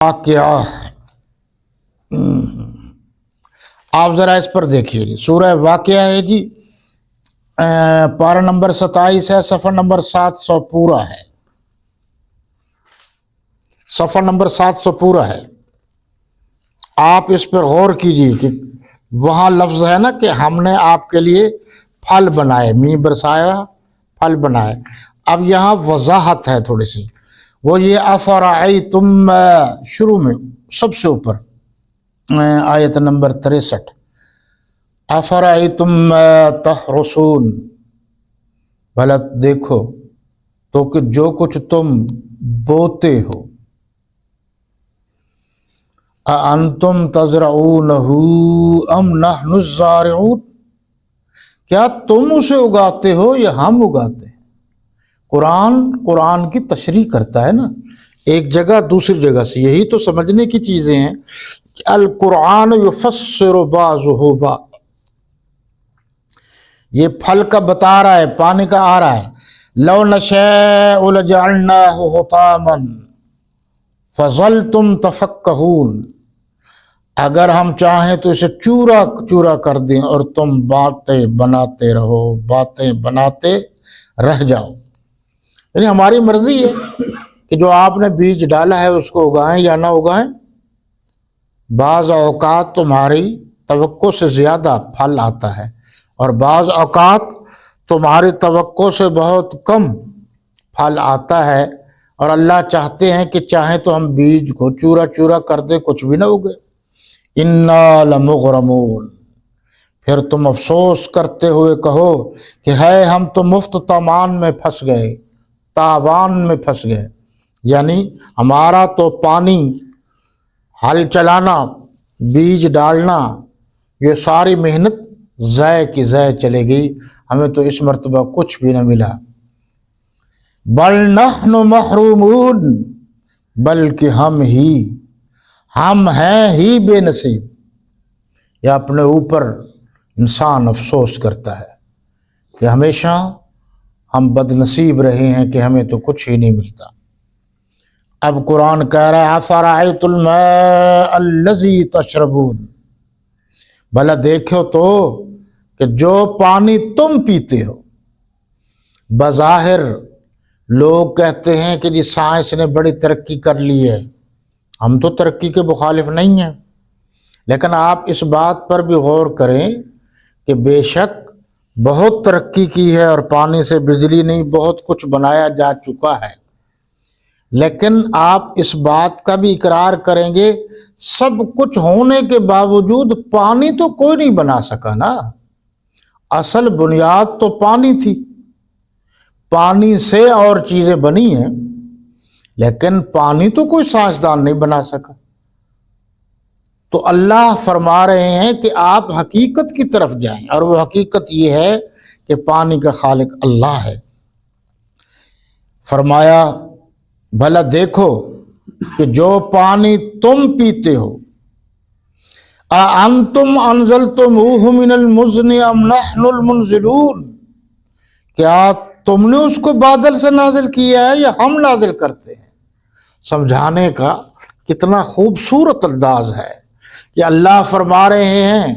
واقعہ آپ ذرا اس پر دیکھیے جی، سورہ واقعہ ہے جی، پارہ نمبر 27 ہے، صفحہ نمبر 700 پورا ہے، صفحہ نمبر 700 پورا ہے۔ آپ اس پر غور کیجئے کہ وہاں لفظ ہے نا کہ ہم نے آپ کے لیے پھل بنائے، می برسایا، پھل بنائے۔ اب یہاں وضاحت ہے تھوڑی سی، وہ یہ افرأیتم، شروع میں سب سے اوپر آیت نمبر 63، افرأیتم ما تحرثون، بھلا دیکھو تو کہ جو کچھ تم بوتے ہو، اَأَنْتُمْ تَزْرَعُونَهُ أَمْ نَحْنُ الزَّارِعُونَ، کیا تم اسے اگاتے ہو یا ہم اگاتے ہیں؟ قرآن کی تشریح کرتا ہے نا، ایک جگہ دوسری جگہ سے، یہی تو سمجھنے کی چیزیں ہیں کہ القرآن یفسر بعضہ بعض، یہ پھل کا بتا رہا ہے، پانی کا آ رہا ہے، لو نشاء لجعلناہ حطاما فظلتم تفکہون، اگر ہم چاہیں تو اسے چورا چورا کر دیں اور تم باتیں بناتے رہو، باتیں بناتے رہ جاؤ۔ یعنی ہماری مرضی ہے کہ جو آپ نے بیج ڈالا ہے اس کو اگائیں یا نہ اگائیں۔ بعض اوقات تمہاری توقع سے زیادہ پھل آتا ہے اور بعض اوقات تمہاری توقع سے بہت کم پھل آتا ہے، اور اللہ چاہتے ہیں کہ چاہیں تو ہم بیج کو چورا چورا کر دیں، کچھ بھی نہ اگے۔ اِنَّا لَمُغْرَمُونَ، پھر تم افسوس کرتے ہوئے کہو کہ ہے ہم تو مفت تاوان میں پھنس گئے، تاوان میں پھنس گئے، یعنی ہمارا تو پانی، ہل چلانا، بیج ڈالنا، یہ ساری محنت ضائع کی ضائع چلے گئی، ہمیں تو اس مرتبہ کچھ بھی نہ ملا۔ بل نحن محرومون، بلکہ ہم ہیں ہی بے نصیب۔ یا اپنے اوپر انسان افسوس کرتا ہے کہ ہمیشہ ہم بد نصیب رہے ہیں کہ ہمیں تو کچھ ہی نہیں ملتا۔ اب قرآن کہہ رہا ہے افرأیت الماء الذی تشربون، بھلا دیکھو تو کہ جو پانی تم پیتے ہو۔ بظاہر لوگ کہتے ہیں کہ جی سائنس نے بڑی ترقی کر لی ہے، ہم تو ترقی کے مخالف نہیں ہیں، لیکن آپ اس بات پر بھی غور کریں کہ بے شک بہت ترقی کی ہے اور پانی سے بجلی نہیں بہت کچھ بنایا جا چکا ہے، لیکن آپ اس بات کا بھی اقرار کریں گے سب کچھ ہونے کے باوجود پانی تو کوئی نہیں بنا سکا نا، اصل بنیاد تو پانی تھی، پانی سے اور چیزیں بنی ہیں، لیکن پانی تو کوئی سائنسدان نہیں بنا سکا۔ تو اللہ فرما رہے ہیں کہ آپ حقیقت کی طرف جائیں، اور وہ حقیقت یہ ہے کہ پانی کا خالق اللہ ہے۔ فرمایا بھلا دیکھو کہ جو پانی تم پیتے ہو، اَأَنْتُمْ أَنزَلْتُمُوهُ مِنَ الْمُزْنِ أَمْ نَحْنُ الْمُنزِلُونَ، کیا تم نے اس کو بادل سے نازل کیا ہے یا ہم نازل کرتے ہیں؟ سمجھانے کا کتنا خوبصورت انداز ہے کہ اللہ فرما رہے ہیں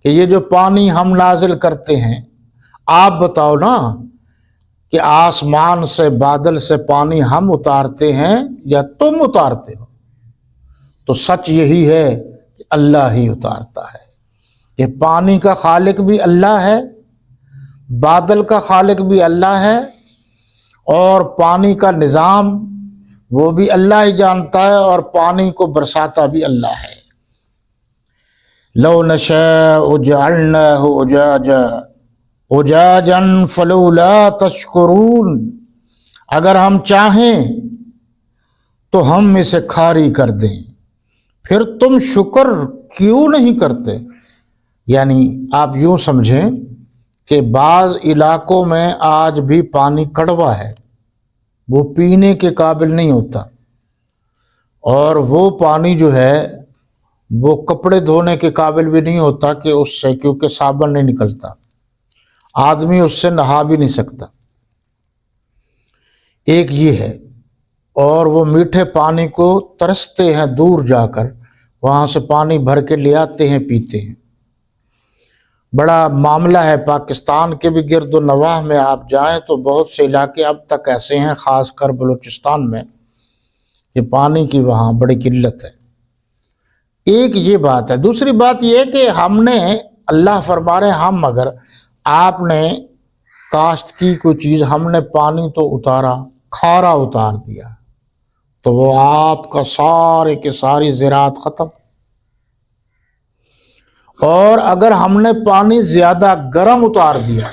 کہ یہ جو پانی ہم نازل کرتے ہیں، آپ بتاؤ نا کہ آسمان سے بادل سے پانی ہم اتارتے ہیں یا تم اتارتے ہو؟ تو سچ یہی ہے کہ اللہ ہی اتارتا ہے، کہ پانی کا خالق بھی اللہ ہے، بادل کا خالق بھی اللہ ہے، اور پانی کا نظام وہ بھی اللہ ہی جانتا ہے، اور پانی کو برساتا بھی اللہ ہے۔ لو نشاء جعلناہ اجاجا فلولا تشکرون، اگر ہم چاہیں تو ہم اسے کھاری کر دیں، پھر تم شکر کیوں نہیں کرتے؟ یعنی آپ یوں سمجھیں کہ بعض علاقوں میں آج بھی پانی کڑوا ہے، وہ پینے کے قابل نہیں ہوتا، اور وہ پانی جو ہے وہ کپڑے دھونے کے قابل بھی نہیں ہوتا کہ اس سے، کیونکہ صابن نہیں نکلتا، آدمی اس سے نہا بھی نہیں سکتا۔ ایک یہ ہے، اور وہ میٹھے پانی کو ترستے ہیں، دور جا کر وہاں سے پانی بھر کے لے آتے ہیں، پیتے ہیں۔ بڑا معاملہ ہے، پاکستان کے بھی گرد و نواح میں آپ جائیں تو بہت سے علاقے اب تک ایسے ہیں، خاص کر بلوچستان میں، کہ پانی کی وہاں بڑی قلت ہے۔ ایک یہ بات ہے۔ دوسری بات یہ ہے کہ ہم نے، اللہ فرما رہے ہیں، ہم اگر آپ نے کاشت کی کوئی چیز، ہم نے پانی تو اتارا، کھارا اتار دیا، تو وہ آپ کا سارے کی ساری زراعت ختم۔ اور اگر ہم نے پانی زیادہ گرم اتار دیا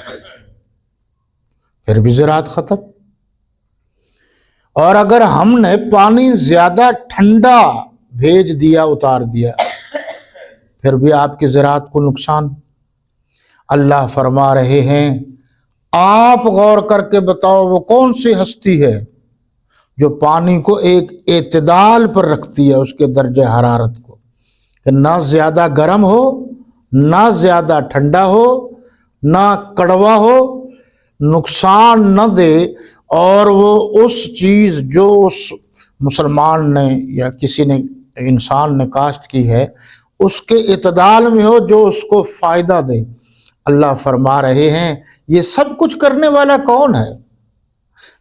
پھر بھی زراعت ختم۔ اور اگر ہم نے پانی زیادہ ٹھنڈا بھیج دیا، اتار دیا، پھر بھی آپ کی زراعت کو نقصان۔ اللہ فرما رہے ہیں آپ غور کر کے بتاؤ وہ کون سی ہستی ہے جو پانی کو ایک اعتدال پر رکھتی ہے، اس کے درجہ حرارت کو، کہ نہ زیادہ گرم ہو، نہ زیادہ ٹھنڈا ہو، نہ کڑوا ہو، نقصان نہ دے، اور وہ اس چیز جو اس مسلمان نے یا کسی نے، انسان نے کاشت کی ہے، اس کے اعتدال میں ہو، جو اس کو فائدہ دے۔ اللہ فرما رہے ہیں یہ سب کچھ کرنے والا کون ہے؟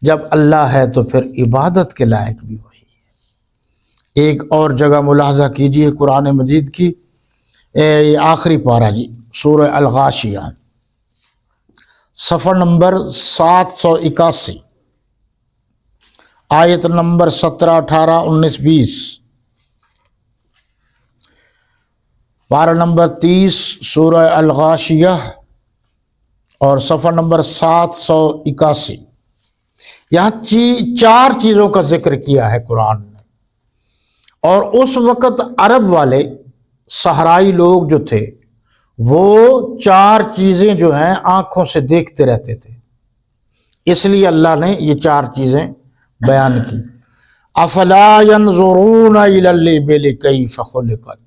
جب اللہ ہے تو پھر عبادت کے لائق بھی وہی ہے۔ ایک اور جگہ ملاحظہ کیجئے قرآن مجید کی، یہ آخری پارہ جی، سورہ الغاشیہ، صفحہ نمبر 781، آیت نمبر 17، 18، 19، 20، پارہ نمبر 30 سورہ الغاشیہ اور صفحہ نمبر 781۔ یہاں چار چیزوں کا ذکر کیا ہے قرآن نے، اور اس وقت عرب والے صحرائی لوگ جو تھے وہ چار چیزیں جو ہیں آنکھوں سے دیکھتے رہتے تھے، اس لیے اللہ نے یہ چار چیزیں بیان کی۔ افلا ينظرون الى الابل كيف خلقت،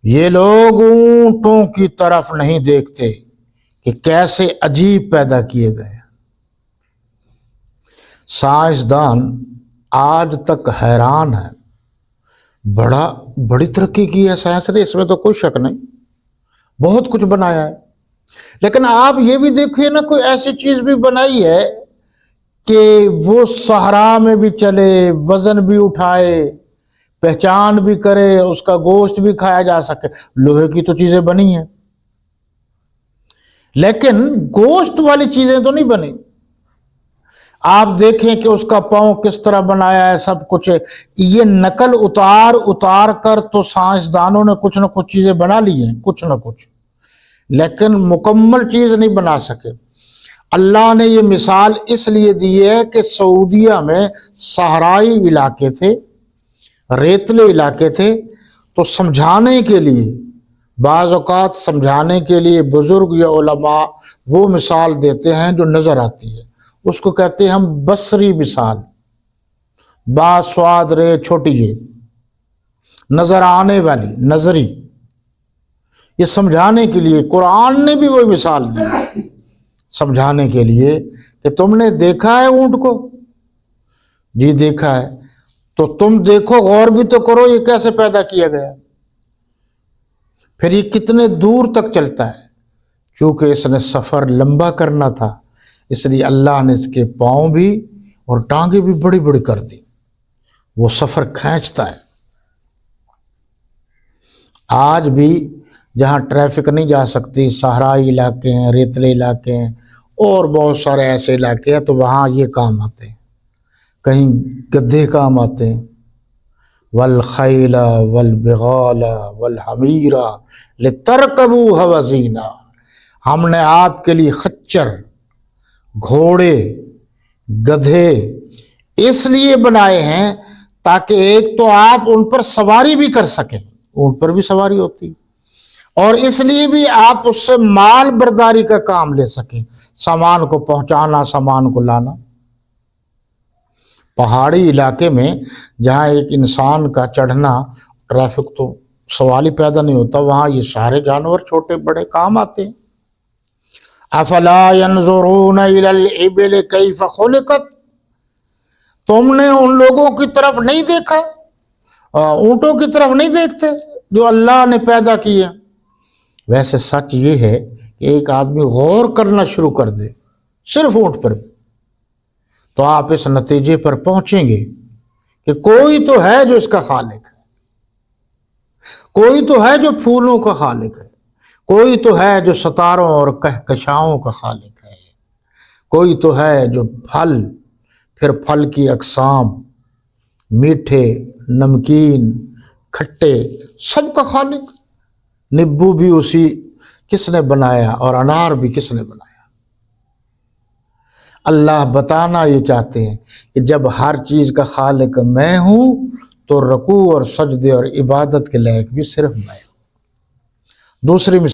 یہ لوگ اونٹوں کی طرف نہیں دیکھتے کہ کیسے عجیب پیدا کیے گئے۔ سائنسدان آج تک حیران ہے، بڑی ترقی کی ہے سائنس نے، اس میں تو کوئی شک نہیں، بہت کچھ بنایا ہے، لیکن آپ یہ بھی دیکھیے نا، کوئی ایسی چیز بھی بنائی ہے کہ وہ صحرا میں بھی چلے، وزن بھی اٹھائے، پہچان بھی کرے، اس کا گوشت بھی کھایا جا سکے۔ لوہے کی تو چیزیں بنی ہیں، لیکن گوشت والی چیزیں تو نہیں بنی۔ آپ دیکھیں کہ اس کا پاؤں کس طرح بنایا ہے، سب کچھ ہے۔ یہ نقل اتار کر تو سائنسدانوں نے کچھ نہ کچھ چیزیں بنا لی ہیں، کچھ نہ کچھ، لیکن مکمل چیز نہیں بنا سکے۔ اللہ نے یہ مثال اس لیے دی ہے کہ سعودیہ میں صحرائی علاقے تھے، ریتلے علاقے تھے، تو سمجھانے کے لیے، بعض اوقات سمجھانے کے لیے بزرگ یا علماء وہ مثال دیتے ہیں جو نظر آتی ہے، اس کو کہتے ہیں ہم بصری مثال، با سواد رے چھوٹی جے، نظر آنے والی، نظری، یہ سمجھانے کے لیے قرآن نے بھی وہی مثال دی، سمجھانے کے لیے کہ تم نے دیکھا ہے اونٹ کو؟ جی دیکھا ہے، تو تم دیکھو، غور بھی تو کرو یہ کیسے پیدا کیا گیا، پھر یہ کتنے دور تک چلتا ہے۔ چونکہ اس نے سفر لمبا کرنا تھا، اس لیے اللہ نے اس کے پاؤں بھی اور ٹانگیں بھی بڑی بڑی کر دی، وہ سفر کھینچتا ہے۔ آج بھی جہاں ٹریفک نہیں جا سکتی، صحرائی علاقے ہیں، ریتلے علاقے ہیں، اور بہت سارے ایسے علاقے ہیں، تو وہاں یہ کام آتے ہیں، کہیں گدھے کام آتے ہیں، والخیل والبغال والحمیر لترکبوها وزینا، ہم نے آپ کے لیے خچر، گھوڑے، گدھے اس لیے بنائے ہیں تاکہ ایک تو آپ ان پر سواری بھی کر سکیں، اونٹ پر بھی سواری ہوتی، اور اس لیے بھی آپ اس سے مال برداری کا کام لے سکیں، سامان کو پہنچانا، سامان کو لانا۔ پہاڑی علاقے میں جہاں ایک انسان کا چڑھنا، ٹریفک تو سوال ہی پیدا نہیں ہوتا، وہاں یہ سارے جانور چھوٹے بڑے کام آتے ہیں۔ افلا ينظرون الى الابل كيف خلقت، تم نے ان لوگوں کی طرف نہیں دیکھا، اونٹوں کی طرف نہیں دیکھتے جو اللہ نے پیدا کیے۔ ویسے سچ یہ ہے کہ ایک آدمی غور کرنا شروع کر دے صرف اونٹ پر، تو آپ اس نتیجے پر پہنچیں گے کہ کوئی تو ہے جو اس کا خالق ہے، کوئی تو ہے جو پھولوں کا خالق ہے، کوئی تو ہے جو ستاروں اور کہکشاؤں کا خالق ہے، کوئی تو ہے جو پھل، پھر پھل کی اقسام، میٹھے، نمکین، کھٹے، سب کا خالق۔ نیبو بھی اسی کس نے بنایا اور انار بھی کس نے بنایا۔ اللہ بتانا یہ چاہتے ہیں کہ جب ہر چیز کا خالق میں ہوں تو رکوع اور سجدے اور عبادت کے لائق بھی صرف میں ہوں۔ دوسری مثال